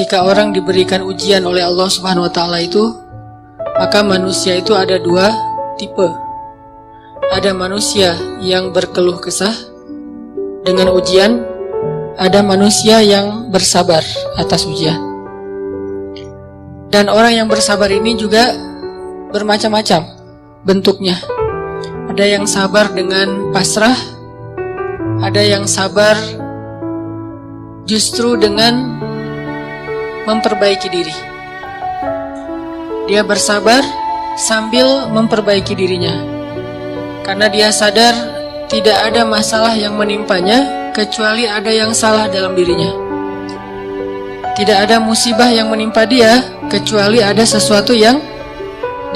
Jika orang diberikan ujian oleh Allah Subhanahu wa Ta'ala itu, maka manusia itu ada dua tipe. Ada manusia yang berkeluh kesah dengan ujian, ada manusia yang bersabar atas ujian. Dan orang yang bersabar ini juga bermacam-macam bentuknya. Ada yang sabar dengan pasrah, ada yang sabar justru dengan memperbaiki diri. Dia bersabar sambil memperbaiki dirinya, karena dia sadar tidak ada masalah yang menimpanya kecuali ada yang salah dalam dirinya. Tidak ada musibah yang menimpa dia kecuali ada sesuatu yang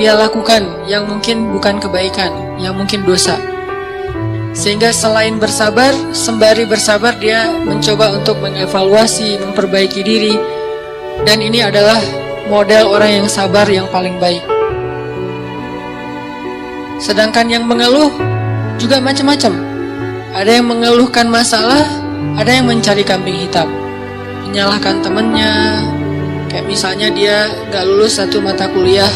dia lakukan yang mungkin bukan kebaikan, yang mungkin dosa. Sehingga selain bersabar, sembari bersabar dia mencoba untuk mengevaluasi, memperbaiki diri. Dan ini adalah model orang yang sabar yang paling baik. Sedangkan yang mengeluh juga macam-macam. Ada yang mengeluhkan masalah, ada yang mencari kambing hitam, menyalahkan temannya. Kayak misalnya dia gak lulus satu mata kuliah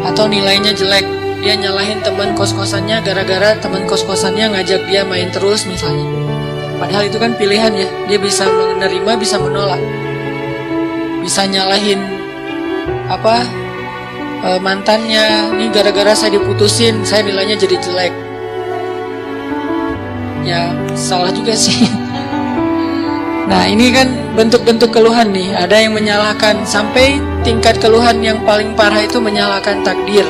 atau nilainya jelek, dia nyalahin teman kos-kosannya gara-gara teman kos-kosannya ngajak dia main terus misalnya. Padahal itu kan pilihan ya, dia bisa menerima, bisa menolak. Bisa nyalahin mantannya, nih gara-gara saya diputusin, saya nilainya jadi jelek. Ya salah juga sih. Nah ini kan bentuk-bentuk keluhan nih. Ada yang menyalahkan, sampai tingkat keluhan yang paling parah itu menyalahkan takdir,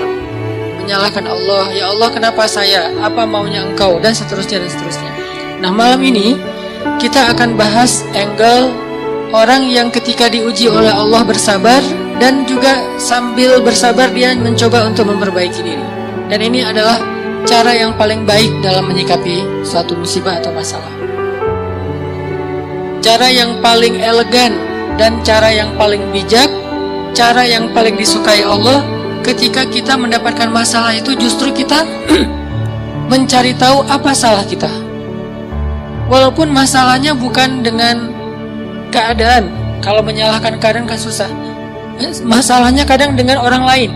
menyalahkan Allah. Ya Allah, kenapa saya? Apa maunya Engkau? Dan seterusnya dan seterusnya. Nah malam ini kita akan bahas angle orang yang ketika diuji oleh Allah bersabar, dan juga sambil bersabar dia mencoba untuk memperbaiki diri. Dan ini adalah cara yang paling baik dalam menyikapi suatu musibah atau masalah. Cara yang paling elegan dan cara yang paling bijak, cara yang paling disukai Allah ketika kita mendapatkan masalah itu justru kita mencari tahu apa salah kita. Walaupun masalahnya bukan dengan keadaan. Kalau menyalahkan keadaan kan susah. Masalahnya kadang dengan orang lain.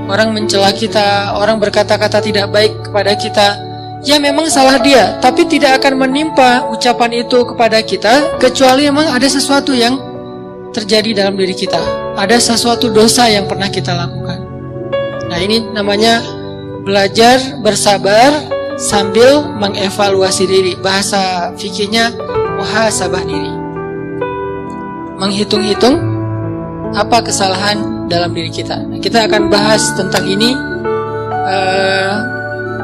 Orang mencela kita, orang berkata-kata tidak baik kepada kita. Ya memang salah dia, tapi tidak akan menimpa ucapan itu kepada kita kecuali memang ada sesuatu yang terjadi dalam diri kita. Ada sesuatu dosa yang pernah kita lakukan. Nah ini namanya belajar bersabar sambil mengevaluasi diri. Bahasa fikihnya muhasabah diri. Menghitung-hitung apa kesalahan dalam diri kita. Nah, kita akan bahas tentang ini,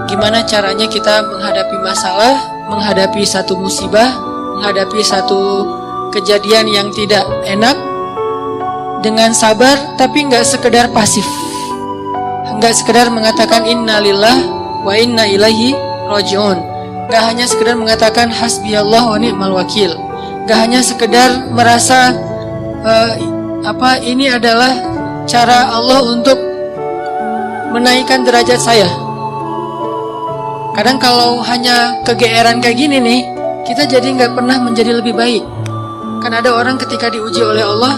gimana caranya kita menghadapi masalah, menghadapi satu musibah, menghadapi satu kejadian yang tidak enak dengan sabar, tapi nggak sekedar pasif, nggak sekedar mengatakan innalillah wa inna ilaihi rajiun, nggak hanya sekedar mengatakan hasbiyallah wa ni'mal wakil, nggak hanya sekedar merasa ini adalah cara Allah untuk menaikkan derajat saya. Kadang kalau hanya kegeeran kayak gini nih, kita jadi nggak pernah menjadi lebih baik. Kan ada orang ketika diuji oleh Allah,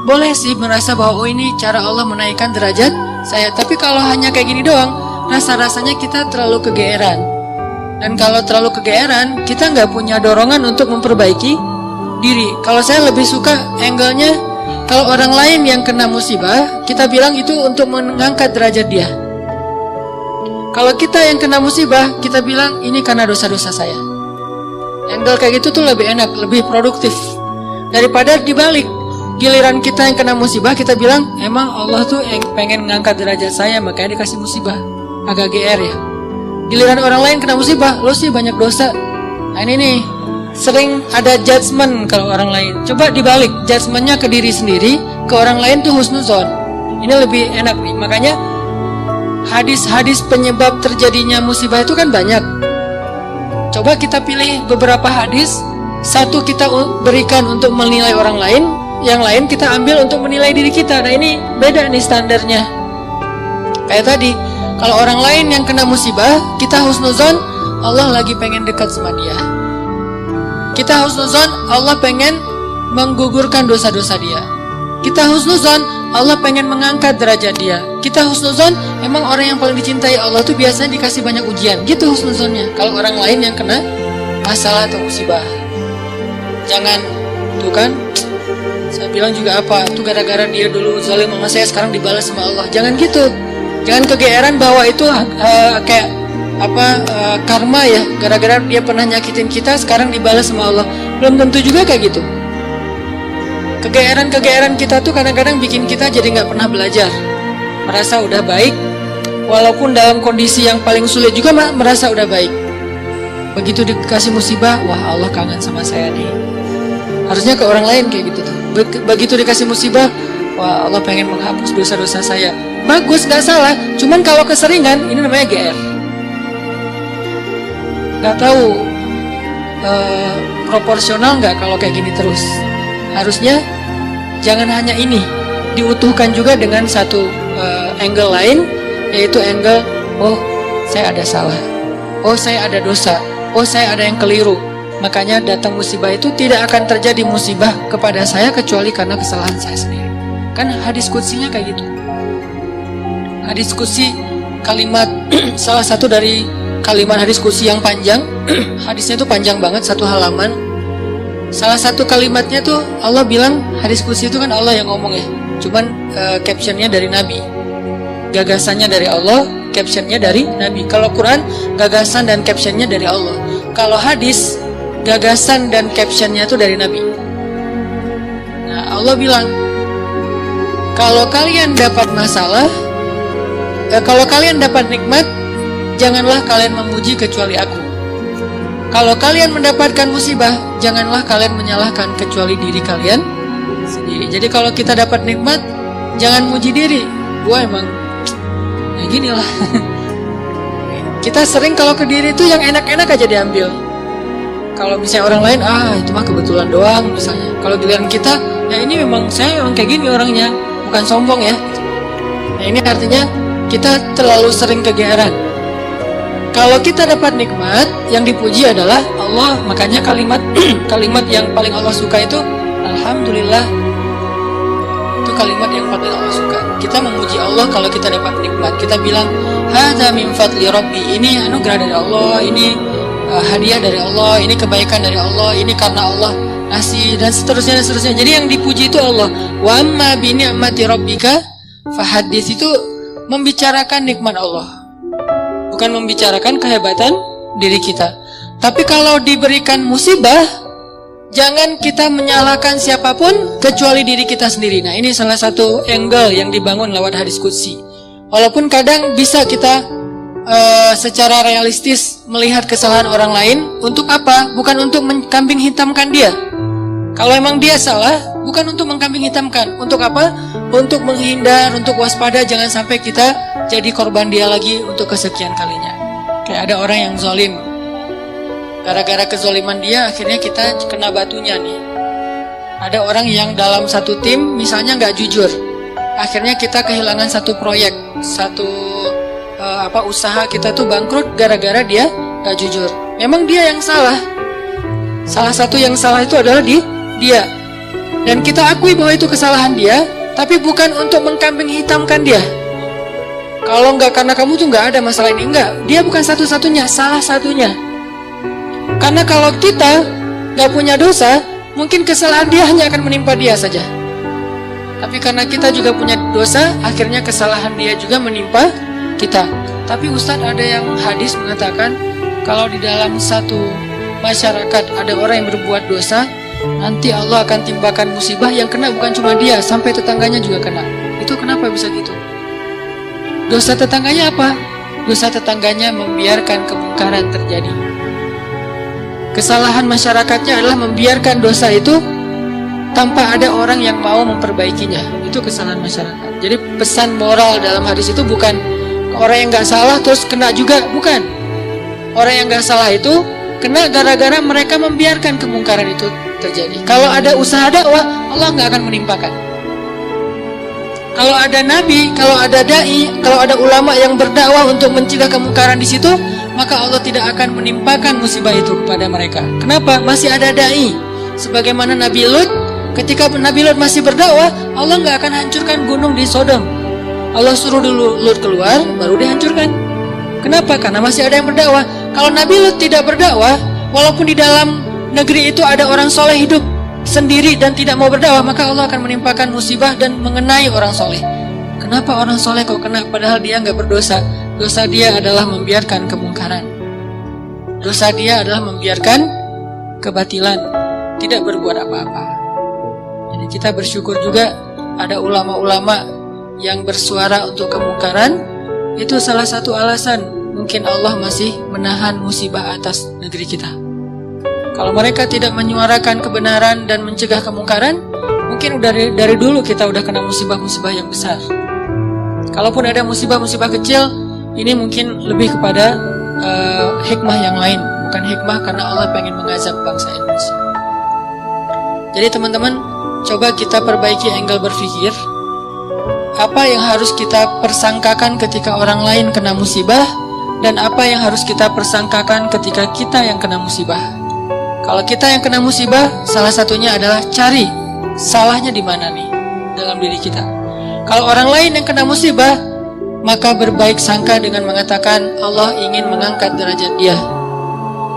boleh sih merasa bahwa ini cara Allah menaikkan derajat saya. Tapi kalau hanya kayak gini doang, rasa-rasanya kita terlalu kegeeran. Dan kalau terlalu kegeeran, kita nggak punya dorongan untuk memperbaiki diri. Kalau saya lebih suka angle-nya, kalau orang lain yang kena musibah, kita bilang itu untuk mengangkat derajat dia. Kalau kita yang kena musibah, kita bilang ini karena dosa-dosa saya. Angle kayak gitu tuh lebih enak, lebih produktif. Daripada dibalik, giliran kita yang kena musibah, kita bilang emang Allah tuh yang pengen ngangkat derajat saya, makanya dikasih musibah. Agak GR ya. Giliran orang lain kena musibah, lo sih banyak dosa. Nah ini nih, sering ada judgement kalau orang lain. Coba dibalik, judgementnya ke diri sendiri, ke orang lain tuh husnuzon. Ini lebih enak nih. Makanya hadis-hadis penyebab terjadinya musibah itu kan banyak. Coba kita pilih beberapa hadis, satu kita berikan untuk menilai orang lain, yang lain kita ambil untuk menilai diri kita. Nah ini beda nih standarnya. Kayak tadi, kalau orang lain yang kena musibah, kita husnuzon, Allah lagi pengen dekat sama dia. Kita husnuzon, Allah pengen menggugurkan dosa-dosa dia. Kita husnuzon, Allah pengen mengangkat derajat dia. Kita husnuzon, emang orang yang paling dicintai Allah tuh biasanya dikasih banyak ujian. Gitu husnuzonnya. Kalau orang lain yang kena masalah atau musibah, jangan tuh kan. Saya bilang juga apa, itu gara-gara dia dulu zalim sama saya, sekarang dibalas sama Allah. Jangan gitu. Jangan kegeeran bahwa itu kayak karma ya, gara-gara dia pernah nyakitin kita, sekarang dibalas sama Allah. Belum tentu juga kayak gitu. Kegeeran kita tuh kadang-kadang bikin kita jadi nggak pernah belajar, merasa udah baik, walaupun dalam kondisi yang paling sulit juga merasa udah baik. Begitu dikasih musibah, wah Allah kangen sama saya nih. Harusnya ke orang lain kayak gitu tuh. Begitu dikasih musibah, wah Allah pengen menghapus dosa-dosa saya. Bagus, nggak salah. Cuman kalau keseringan, ini namanya GR. Nggak tahu proporsional nggak kalau kayak gini terus. Harusnya jangan hanya ini, diutuhkan juga dengan satu angle lain, yaitu angle, oh saya ada salah, oh saya ada dosa, oh saya ada yang keliru. Makanya datang musibah itu tidak akan terjadi musibah kepada saya kecuali karena kesalahan saya sendiri. Kan hadis qudsinya kayak gitu. Hadis qudsi kalimat salah satu dari kalimat hadis qudsi yang panjang. Hadisnya itu panjang banget, satu halaman. Salah satu kalimatnya tuh Allah bilang, hadis qudsi itu kan Allah yang ngomong ya. Cuman captionnya dari Nabi. Gagasannya dari Allah, captionnya dari Nabi. Kalau Quran, gagasan dan captionnya dari Allah. Kalau hadis, gagasan dan captionnya itu dari Nabi. Nah, Allah bilang, kalau kalian dapat masalah, kalau kalian dapat nikmat, janganlah kalian memuji kecuali aku. Kalau kalian mendapatkan musibah, janganlah kalian menyalahkan kecuali diri kalian sendiri. Jadi kalau kita dapat nikmat, jangan muji diri. Gua emang ya gini lah. Kita sering kalau ke diri itu yang enak-enak aja diambil. Kalau misalnya orang lain, itu mah kebetulan doang misalnya. Kalau giliran kita, ya ini memang saya emang kayak gini orangnya, bukan sombong ya. Nah ini artinya kita terlalu sering kegeeran. Kalau kita dapat nikmat, yang dipuji adalah Allah. Makanya kalimat kalimat yang paling Allah suka itu Alhamdulillah. Itu kalimat yang paling Allah suka. Kita memuji Allah kalau kita dapat nikmat. Kita bilang, hadza min fadli rabbi. Ini anugerah dari Allah, ini hadiah dari Allah, ini kebaikan dari Allah, ini karena Allah ngasih, dan seterusnya dan seterusnya. Jadi yang dipuji itu Allah. Wa amma bi ni'mati rabbika fahaddits, itu membicarakan nikmat Allah. Bukan membicarakan kehebatan diri kita. Tapi kalau diberikan musibah, jangan kita menyalahkan siapapun kecuali diri kita sendiri. Nah ini salah satu angle yang dibangun lewat hadis qudsi. Walaupun kadang bisa kita secara realistis melihat kesalahan orang lain. Untuk apa? Bukan untuk mengkambing hitamkan dia. Kalau emang dia salah, bukan untuk mengkambing hitamkan. Untuk apa? Untuk menghindar, untuk waspada, jangan sampai kita jadi korban dia lagi untuk kesekian kalinya. Kayak ada orang yang zalim, gara-gara kezaliman dia akhirnya kita kena batunya nih. Ada orang yang dalam satu tim misalnya nggak jujur, akhirnya kita kehilangan satu proyek, satu usaha kita tuh bangkrut gara-gara dia nggak jujur. Memang dia yang salah. Salah satu yang salah itu adalah dia. Dan kita akui bahwa itu kesalahan dia, tapi bukan untuk mengkambing hitamkan dia. Kalau nggak karena kamu tuh nggak ada masalah ini, enggak. Dia bukan satu-satunya, salah satunya. Karena kalau kita nggak punya dosa, mungkin kesalahan dia hanya akan menimpa dia saja. Tapi karena kita juga punya dosa, akhirnya kesalahan dia juga menimpa kita. Tapi Ustadz, ada yang hadis mengatakan, kalau di dalam satu masyarakat ada orang yang berbuat dosa, nanti Allah akan timpakan musibah yang kena bukan cuma dia, sampai tetangganya juga kena. Itu kenapa bisa gitu? Dosa tetangganya apa? Dosa tetangganya membiarkan kemungkaran terjadi. Kesalahan masyarakatnya adalah membiarkan dosa itu tanpa ada orang yang mau memperbaikinya. Itu kesalahan masyarakat. Jadi pesan moral dalam hadis itu bukan orang yang gak salah terus kena juga, bukan. Orang yang gak salah itu kena gara-gara mereka membiarkan kemungkaran itu terjadi. Kalau ada usaha dakwah, Allah gak akan menimpakan. Kalau ada nabi, kalau ada dai, kalau ada ulama yang berdakwah untuk mencegah kemungkaran di situ, maka Allah tidak akan menimpakan musibah itu kepada mereka. Kenapa? Masih ada dai. Sebagaimana Nabi Lut Ketika Nabi Lut masih berdakwah, Allah nggak akan hancurkan gunung di Sodom. Allah suruh dulu Lut keluar, baru dihancurkan. Kenapa? Karena masih ada yang berdakwah. Kalau Nabi Lut tidak berdakwah, walaupun di dalam negeri itu ada orang soleh hidup sendiri dan tidak mau berdakwah, maka Allah akan menimpakan musibah dan mengenai orang soleh. Kenapa orang soleh kok kena padahal dia nggak berdosa? Dosa dia adalah membiarkan kemungkaran. Dosa dia adalah membiarkan kebatilan, tidak berbuat apa-apa. Jadi kita bersyukur juga ada ulama-ulama yang bersuara untuk kemungkaran. Itu salah satu alasan mungkin Allah masih menahan musibah atas negeri kita. Kalau mereka tidak menyuarakan kebenaran dan mencegah kemungkaran, mungkin dari dulu kita udah kena musibah-musibah yang besar. Kalaupun ada musibah-musibah kecil, ini mungkin lebih kepada hikmah yang lain, bukan hikmah karena Allah pengen mengazab bangsa Indonesia. Jadi teman-teman, coba kita perbaiki angle berpikir. Apa yang harus kita persangkakan ketika orang lain kena musibah, dan apa yang harus kita persangkakan ketika kita yang kena musibah. Kalau kita yang kena musibah, salah satunya adalah cari salahnya di mana nih dalam diri kita. Kalau orang lain yang kena musibah, maka berbaik sangka dengan mengatakan Allah ingin mengangkat derajat dia.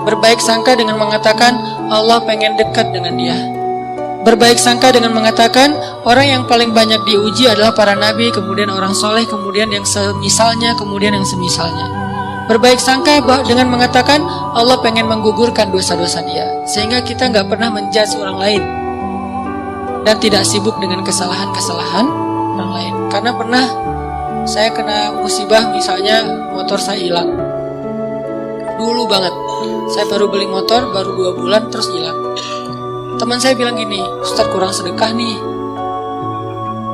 Berbaik sangka dengan mengatakan Allah pengen dekat dengan dia. Berbaik sangka dengan mengatakan orang yang paling banyak diuji adalah para nabi, kemudian orang soleh, kemudian yang semisalnya, kemudian yang semisalnya. Berbaik sangka dengan mengatakan Allah pengen menggugurkan dosa-dosa dia, sehingga kita nggak pernah menjudge orang lain dan tidak sibuk dengan kesalahan-kesalahan orang lain. Karena pernah saya kena musibah, misalnya motor saya hilang. Dulu banget, saya baru beli motor, baru 2 bulan terus hilang. Teman saya bilang gini, Ustaz kurang sedekah nih.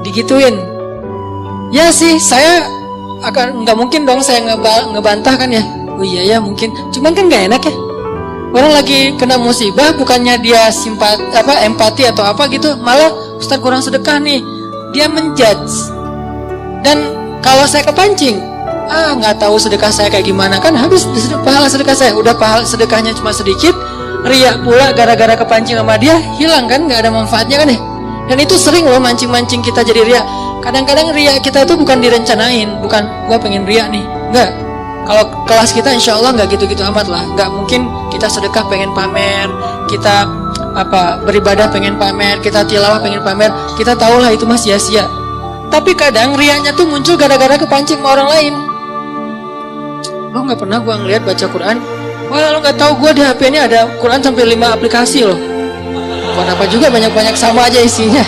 Digituin. Ya sih, saya akan nggak mungkin dong saya ngebantah kan ya. Oh iya ya mungkin, cuman kan nggak enak ya. Orang lagi kena musibah, bukannya dia empati atau apa gitu, malah Ustaz kurang sedekah nih. Dia menjudge. Dan kalau saya kepancing, nggak tahu sedekah saya kayak gimana, kan habis pahala sedekah saya. Udah pahala sedekahnya cuma sedikit, riak pula gara-gara kepancing sama dia, hilang kan, nggak ada manfaatnya kan ya. Dan itu sering loh mancing-mancing kita jadi riak. Kadang-kadang riak kita itu bukan direncanain, bukan gua pengen riak nih, enggak. Kalau kelas kita insya Allah nggak gitu-gitu amat lah. Nggak mungkin kita sedekah pengen pamer, kita beribadah pengen pamer, kita tilawah pengen pamer. Kita tahu lah itu mah sia-sia. Tapi kadang riaknya tuh muncul gara-gara kepancing sama orang lain. Lo nggak pernah gua ngeliat baca Quran? Wah, lo nggak tahu gua di HP ini ada Quran sampai 5 aplikasi loh. Buat apa juga banyak-banyak sama aja isinya.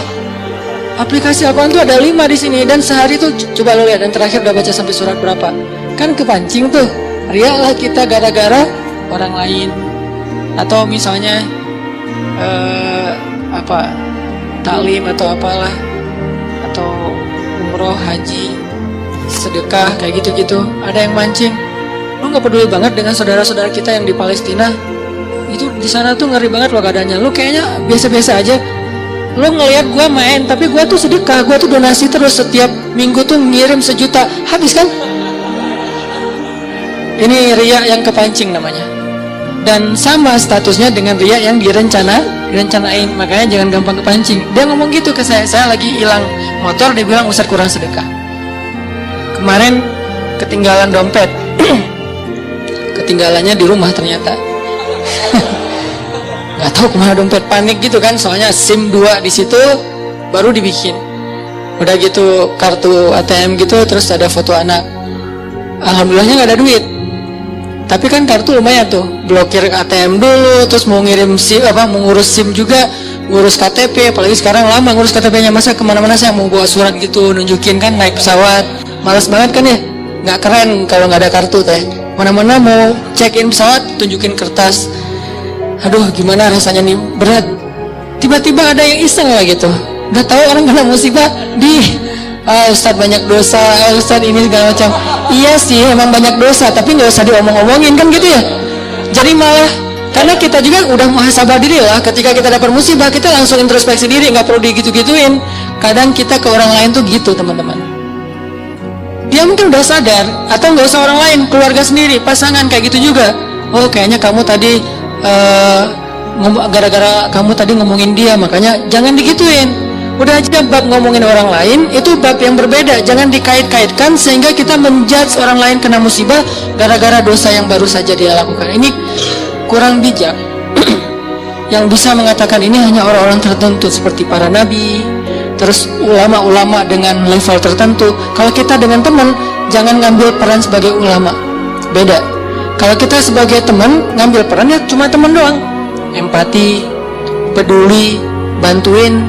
Aplikasi Al-Quran tuh ada 5 di sini, dan sehari tuh coba lo lihat, dan terakhir udah baca sampai surat berapa. Kan kepancing tuh. Riaklah kita gara-gara orang lain. Atau misalnya taklim atau apalah, atau umroh, haji, sedekah kayak gitu-gitu. Ada yang mancing. Lu nggak peduli banget dengan saudara-saudara kita yang di Palestina. Itu di sana tuh ngeri banget loh keadaannya. Lu kayaknya biasa-biasa aja. Lu ngelihat gua main, tapi gua tuh sedekah, gua tuh donasi terus, setiap minggu tuh ngirim 1 juta. Habis kan? Ini riya yang kepancing namanya. Dan sama statusnya dengan riya yang direncanain. Makanya jangan gampang kepancing. Dia ngomong gitu ke saya lagi hilang motor, dia bilang Ustaz kurang sedekah. Kemarin ketinggalan dompet. Ketinggalannya di rumah ternyata. Gak tahu kemana dompet, panik gitu kan, soalnya SIM 2 di situ baru dibikin. Udah gitu kartu ATM gitu, terus ada foto anak. Alhamdulillahnya nggak ada duit. Tapi kan kartu lumayan tuh, blokir ATM dulu, terus mau ngirim SIM mau ngurus SIM juga, ngurus KTP, apalagi sekarang lama ngurus KTP-nya, masa kemana-mana saya mau bawa surat gitu nunjukin kan, naik pesawat, malas banget kan ya, nggak keren kalau nggak ada kartu teh. Mana-mana mau check in pesawat tunjukin kertas. Aduh gimana rasanya nih, berat. Tiba-tiba ada yang iseng lah gitu, udah tahu orang kena musibah Ustaz banyak dosa, Ustaz ini segala macam. Iya sih emang banyak dosa, tapi nggak usah diomong-omongin kan gitu ya. Jadi malah karena kita juga udah muhasabah diri lah, ketika kita dapat musibah kita langsung introspeksi diri, nggak perlu digitu-gituin. Kadang kita ke orang lain tuh gitu teman-teman. Dia mungkin udah sadar, atau nggak usah orang lain, keluarga sendiri, pasangan kayak gitu juga. Oh kayaknya kamu tadi gara-gara kamu tadi ngomongin dia, makanya jangan digituin. Udah aja bab ngomongin orang lain, itu bab yang berbeda. Jangan dikait-kaitkan sehingga kita menjudge orang lain kena musibah gara-gara dosa yang baru saja dia lakukan. Ini kurang bijak. Yang bisa mengatakan ini hanya orang-orang tertentu seperti para nabi, terus ulama-ulama dengan level tertentu. Kalau kita dengan teman, jangan ngambil peran sebagai ulama. Beda. Kalau kita sebagai teman, ngambil peran ya cuma teman doang. Empati, peduli, bantuin.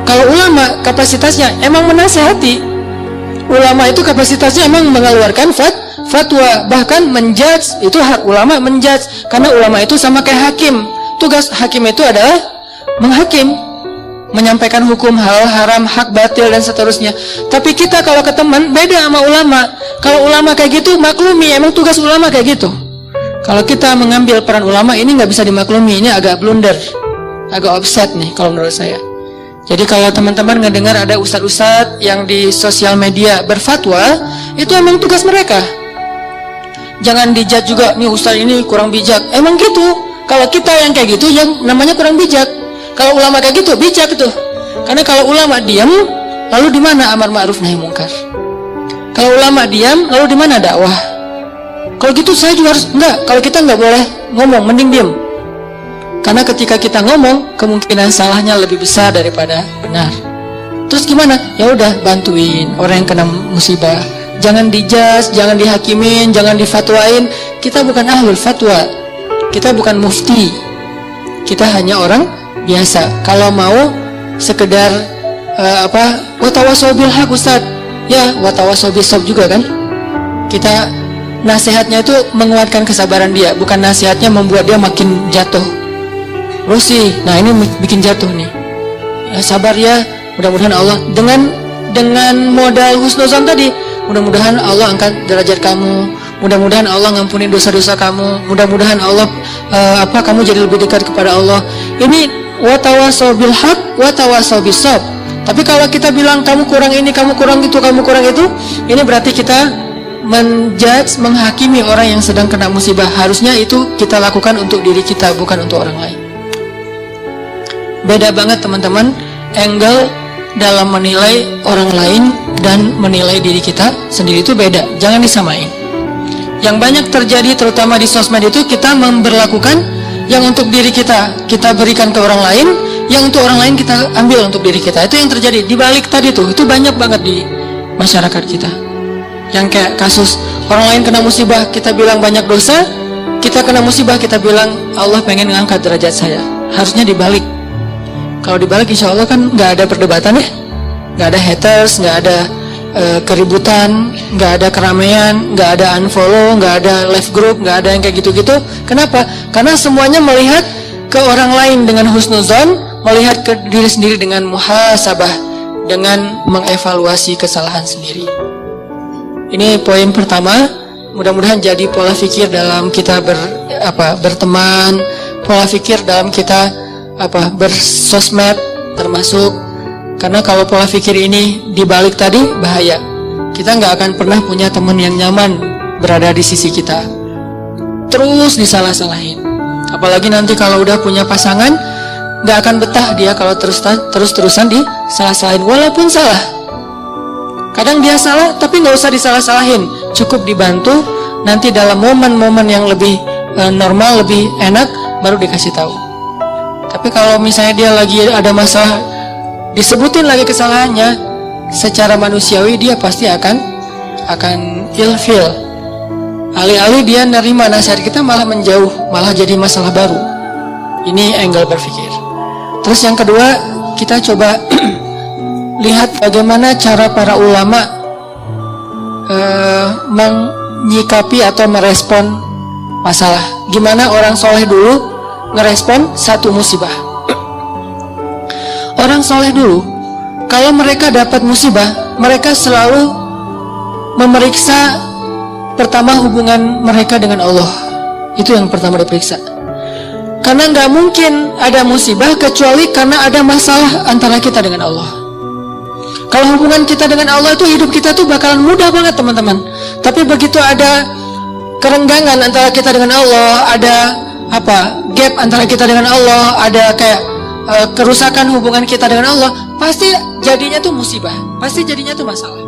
Kalau ulama kapasitasnya emang menasehati. Ulama itu kapasitasnya emang mengeluarkan fatwa, bahkan menjudge. Itu hak ulama menjudge, karena ulama itu sama kayak hakim. Tugas hakim itu adalah menghakim, menyampaikan hukum halal haram, hak batil dan seterusnya. Tapi kita kalau ke teman beda sama ulama. Kalau ulama kayak gitu maklumi, emang tugas ulama kayak gitu. Kalau kita mengambil peran ulama ini nggak bisa dimaklumi, ini agak blunder, agak offset nih kalau menurut saya. Jadi kalau teman-teman ngedengar ada ustadz-ustadz yang di sosial media berfatwa, itu emang tugas mereka. Jangan dijudge juga, nih ustadz ini kurang bijak. Emang gitu. Kalau kita yang kayak gitu, yang namanya kurang bijak. Kalau ulama kayak gitu, bijak itu. Karena kalau ulama diam, lalu di mana amar ma'ruf nahi mungkar? Kalau ulama diam, lalu di mana dakwah? Kalau gitu saya juga harus enggak. Kalau kita enggak boleh ngomong, mending diam. Karena ketika kita ngomong, kemungkinan salahnya lebih besar daripada benar. Terus gimana? Ya udah, bantuin orang yang kena musibah. Jangan dijudge, jangan dihakimin, jangan difatwain. Kita bukan ahlul fatwa. Kita bukan mufti. Kita hanya orang biasa. Kalau mau sekedar watawasau bil haq Ustaz. Ya, watawasau bis sabr juga kan? Kita nasihatnya itu menguatkan kesabaran dia, bukan nasihatnya membuat dia makin jatuh. Rosi, nah ini bikin jatuh nih. Ya, sabar ya, mudah-mudahan Allah dengan modal husnuzan tadi, mudah-mudahan Allah angkat derajat kamu, mudah-mudahan Allah ngampuni dosa-dosa kamu, mudah-mudahan Allah kamu jadi lebih dekat kepada Allah. Ini watawasau bil haq, watawasau bis sabr. Tapi kalau kita bilang kamu kurang ini, kamu kurang itu, kamu kurang itu, ini berarti kita menjudge, menghakimi orang yang sedang kena musibah. Harusnya itu kita lakukan untuk diri kita, bukan untuk orang lain. Beda banget teman-teman angle dalam menilai orang lain dan menilai diri kita sendiri, itu beda, jangan disamain. Yang banyak terjadi terutama di sosmed itu, kita memberlakukan yang untuk diri kita berikan ke orang lain, yang untuk orang lain kita ambil untuk diri kita. Itu yang terjadi di balik tadi tuh, itu banyak banget di masyarakat kita. Yang kayak kasus orang lain kena musibah, kita bilang banyak dosa, kita kena musibah, kita bilang Allah pengen ngangkat derajat saya. Harusnya dibalik. Kalau dibalik insya Allah kan nggak ada perdebatan ya, nggak ada haters, nggak ada keributan, nggak ada keramaian, nggak ada unfollow, nggak ada live group, nggak ada yang kayak gitu-gitu. Kenapa? Karena semuanya melihat ke orang lain dengan husnuzon, melihat ke diri sendiri dengan muhasabah, dengan mengevaluasi kesalahan sendiri. Ini poin pertama. Mudah-mudahan jadi pola pikir dalam kita berteman, pola pikir dalam kita bersosmed termasuk. Karena kalau pola pikir ini dibalik tadi, bahaya. Kita nggak akan pernah punya teman yang nyaman berada di sisi kita, terus disalah-salahin. Apalagi nanti kalau udah punya pasangan, nggak akan betah dia kalau terus-terusan disalah-salahin. Walaupun salah, kadang dia salah tapi nggak usah disalah-salahin, cukup dibantu. Nanti dalam momen-momen yang lebih normal, lebih enak, baru dikasih tahu. Tapi kalau misalnya dia lagi ada masalah, disebutin lagi kesalahannya, secara manusiawi dia pasti akan ilfil. Alih-alih dia nerima nasihat kita, malah menjauh, malah jadi masalah baru. Ini angle berpikir. Terus yang kedua, kita coba lihat bagaimana cara para ulama menyikapi atau merespon masalah. Gimana orang soleh dulu ngerespon satu musibah. Orang soleh dulu, kalau mereka dapat musibah, mereka selalu memeriksa pertama hubungan mereka dengan Allah. Itu yang pertama diperiksa. Karena nggak mungkin ada musibah kecuali karena ada masalah antara kita dengan Allah. Kalau hubungan kita dengan Allah itu, hidup kita tuh bakalan mudah banget teman-teman. Tapi begitu ada kerenggangan antara kita dengan Allah, ada gap antara kita dengan Allah, ada kayak kerusakan hubungan kita dengan Allah, pasti jadinya tuh musibah, pasti jadinya tuh masalah.